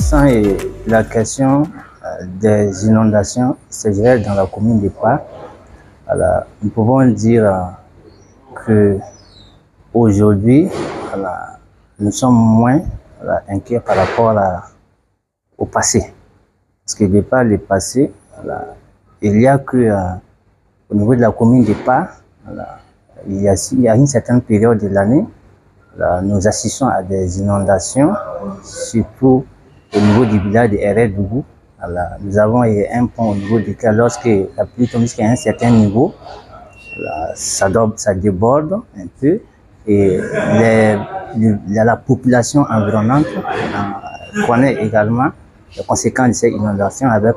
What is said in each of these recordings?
S'agissant de la question des inondations, c'est vrai dans la commune de Pâ, nous pouvons dire que aujourd'hui, nous sommes moins inquiets par rapport au passé. Parce que de par le passé, il y a que au niveau de la commune de Pâ, il y a une certaine période de l'année, nous assistons à des inondations, surtout au niveau du village de RR-Dougou. Nous avons un pont au niveau duquel, lorsque la pluie tombe jusqu'à un certain niveau, ça déborde un peu et la population environnante connaît également les conséquences de ces inondations avec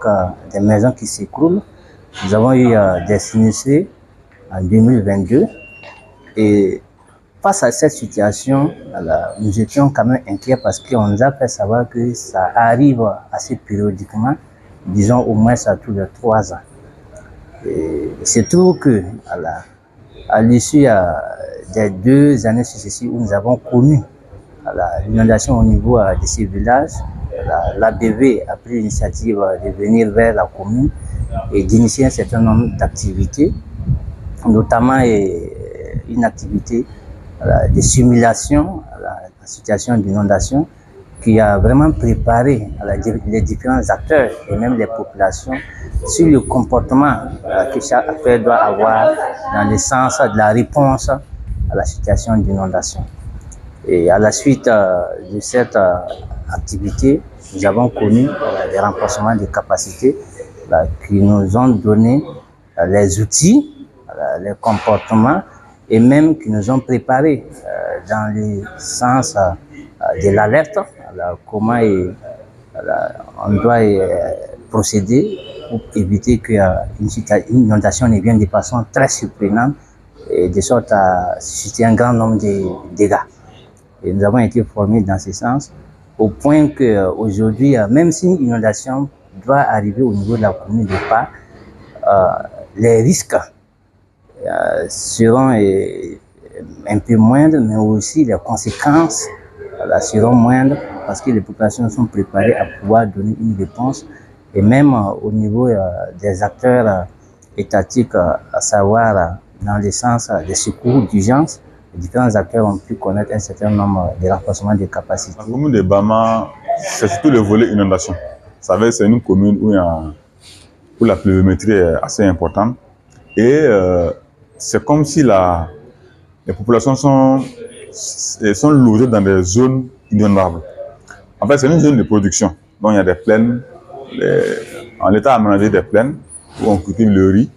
des maisons qui s'écroulent. Nous avons eu des sinistrés en 2022 et face à cette situation, nous étions quand même inquiets parce qu'on nous a fait savoir que ça arrive assez périodiquement, disons au moins ça tous les 3 ans. C'est tout que à l'issue des 2 années successives où nous avons connu l'inondation au niveau de ces villages, l'ABV a pris l'initiative de venir vers la commune et d'initier un certain nombre d'activités, notamment une activité de simulation en situation d'inondation qui a vraiment préparé les différents acteurs et même les populations sur le comportement que chaque acteur doit avoir dans le sens de la réponse à la situation d'inondation. Et à la suite de cette activité, nous avons connu les renforcements des capacités qui nous ont donné les outils, les comportements et même qui nous ont préparés dans le sens de l'alerte, comment on doit procéder pour éviter qu'une inondation ne vienne de façon très surprenante et de sorte à susciter un grand nombre de dégâts. Et nous avons été formés dans ce sens au point qu'aujourd'hui, même si une inondation doit arriver au niveau de la commune de Pâ, les risques seront un peu moindres, mais aussi les conséquences seront moindres parce que les populations sont préparées à pouvoir donner une réponse et même au niveau des acteurs étatiques, à savoir dans le sens des secours d'urgence, les différents acteurs ont pu connaître un certain nombre de renforcements des capacités. La commune de Bama, c'est surtout le volet inondation. Vous savez, c'est une commune où la pluviométrie est assez importante et c'est comme si les populations sont logées dans des zones inondables. En fait, c'est une zone de production. Donc, il y a des plaines, en l'état aménagé des plaines où on cultive le riz,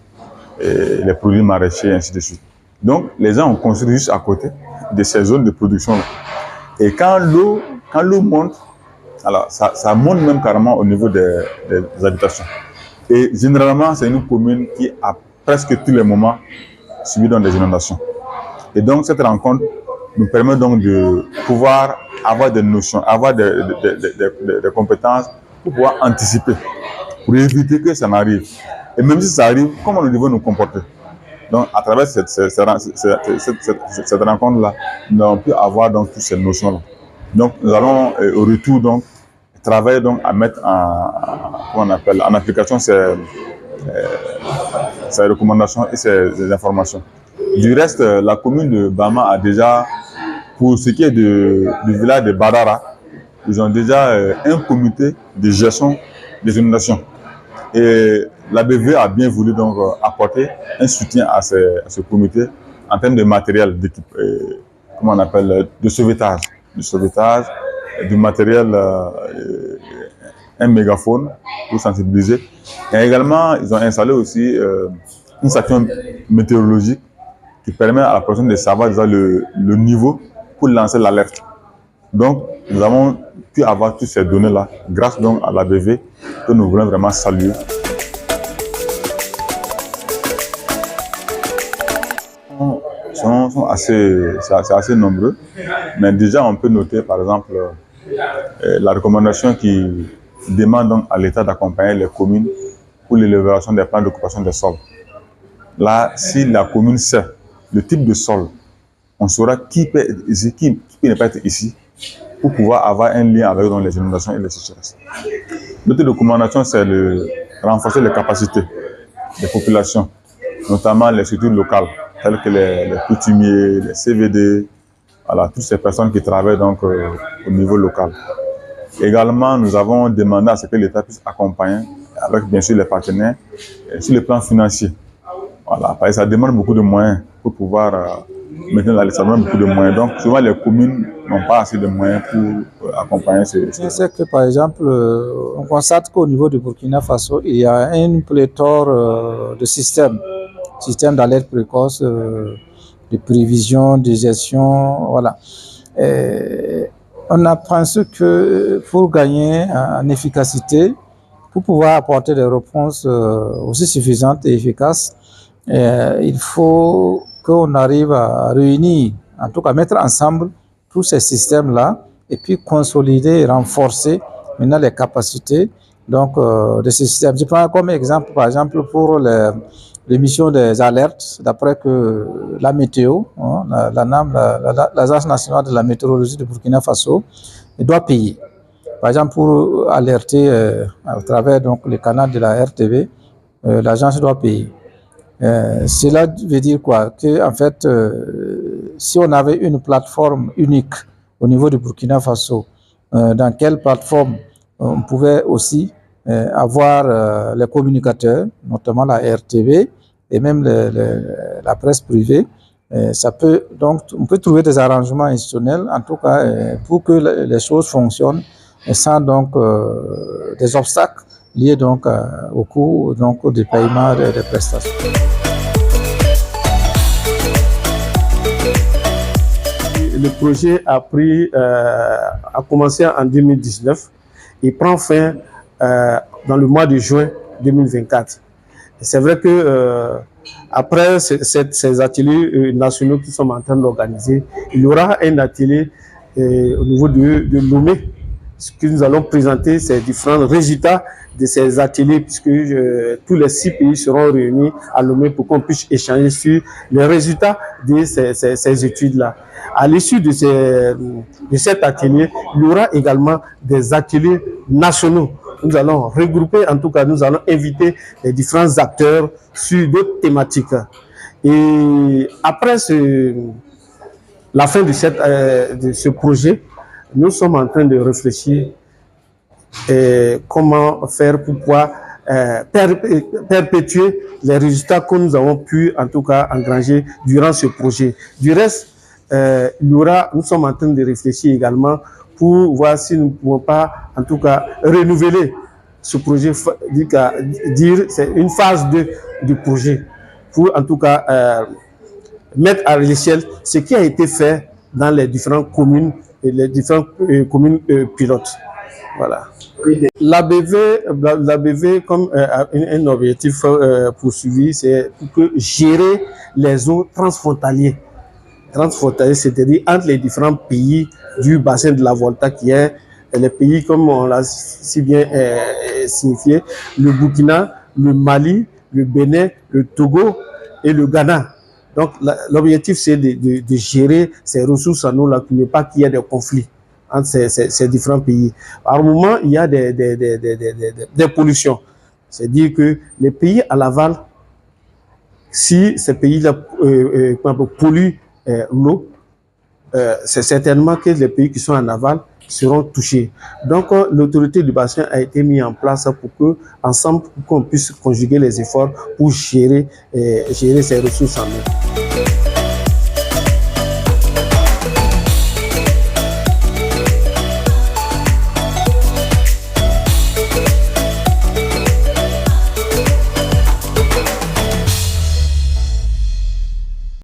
et les produits maraîchers, ainsi de suite. Donc, les gens ont construit juste à côté de ces zones de production-là. Et quand l'eau monte, alors ça monte même carrément au niveau des habitations. Et généralement, c'est une commune qui, à presque tous les moments, subit donc des inondations. Et donc, cette rencontre nous permet donc de pouvoir avoir des notions, avoir des compétences pour pouvoir anticiper, pour éviter que ça n'arrive. Et même si ça arrive, comment nous devons nous comporter? Donc, à travers cette rencontre-là, nous avons pu avoir donc toutes ces notions-là. Donc, nous allons au retour donc travailler donc à mettre en application ces recommandations et ces informations. Du reste, la commune de Bama a déjà, pour ce qui est du village de Badara, ils ont déjà un comité de gestion des inondations. Et l'ABV a bien voulu donc apporter un soutien à ce comité en termes de matériel, de sauvetage. Du matériel, un mégaphone pour sensibiliser. Et également, ils ont installé aussi une station météorologique qui permet à la personne de savoir déjà le niveau pour lancer l'alerte. Donc, nous avons pu avoir toutes ces données-là grâce donc à l'ABV que nous voulons vraiment saluer. Sont assez nombreux, mais déjà on peut noter par exemple la recommandation qui demande donc à l'État d'accompagner les communes pour l'élaboration des plans d'occupation des sols. Là, si la commune sait le type de sol, on saura qui peut être ici, qui peut ne pas être ici, pour pouvoir avoir un lien avec donc, les inondations et les sécheresses. L'autre recommandation, c'est de renforcer les capacités des populations, notamment les structures locales, telles que les coutumiers, les CVD, voilà, toutes ces personnes qui travaillent donc au niveau local. Également, nous avons demandé à ce que l'État puisse accompagner, avec bien sûr les partenaires, sur le plan financier. Voilà, parce que ça demande beaucoup de moyens pour pouvoir maintenir ça demande beaucoup de moyens. Donc, souvent, les communes n'ont pas assez de moyens pour accompagner ces... Je sais que, par exemple, on constate qu'au niveau du Burkina Faso, il y a une pléthore de systèmes d'alerte précoce, de prévision, de gestion, voilà. Et on a pensé que pour gagner en efficacité, pour pouvoir apporter des réponses aussi suffisantes et efficaces, il faut qu'on arrive à réunir, en tout cas mettre ensemble tous ces systèmes-là et puis consolider et renforcer maintenant les capacités donc, de ces systèmes. Je prends comme exemple, par exemple, pour l'émission des alertes, d'après que la météo, hein, l'Agence nationale de la météorologie de Burkina Faso, doit payer. Par exemple, pour alerter à travers donc, le canal de la RTV, l'agence doit payer. Cela veut dire quoi? Que, en fait, si on avait une plateforme unique au niveau du Burkina Faso, dans quelle plateforme on pouvait aussi avoir les communicateurs, notamment la RTV et même la presse privée, ça peut donc on peut trouver des arrangements institutionnels, en tout cas pour que les choses fonctionnent sans donc des obstacles liés donc au coût donc du paiement des prestations. Le projet a commencé en 2019 et prend fin dans le mois de juin 2024. C'est vrai que après ces ateliers nationaux qui sont en train d'organiser, il y aura un atelier au niveau de Lomé, ce que nous allons présenter ces différents résultats de ces ateliers, puisque tous les 6 pays seront réunis à Lomé pour qu'on puisse échanger sur les résultats de ces études-là. À l'issue de cet atelier, il y aura également des ateliers nationaux. Nous allons regrouper, en tout cas, nous allons inviter les différents acteurs sur d'autres thématiques. Et après la fin de ce projet, nous sommes en train de réfléchir comment faire pour pouvoir perpétuer les résultats que nous avons pu, en tout cas, engranger durant ce projet. Du reste, nous sommes en train de réfléchir également pour voir si nous ne pouvons pas, en tout cas, renouveler ce projet, dire c'est une phase 2 du projet, pour en tout cas mettre à l'échelle ce qui a été fait dans les différentes communes et les différentes communes pilotes. Voilà. L'ABV comme un objectif poursuivi, c'est pour gérer les eaux transfrontalières. Transfrontalières, c'est-à-dire entre les différents pays du bassin de la Volta, qui est les pays, comme on l'a si bien signifié, le Burkina, le Mali, le Bénin, le Togo et le Ghana. Donc l'objectif, c'est de gérer ces ressources en eau là, pour ne pas qu'il y ait des conflits entre ces différents pays. Par moment, il y a des pollutions. C'est-à-dire que les pays à l'aval, si ces pays-là polluent l'eau, c'est certainement que les pays qui sont en aval seront touchés. Donc, l'autorité du bassin a été mise en place pour que, ensemble, qu'on puisse conjuguer les efforts pour gérer ces ressources en eau.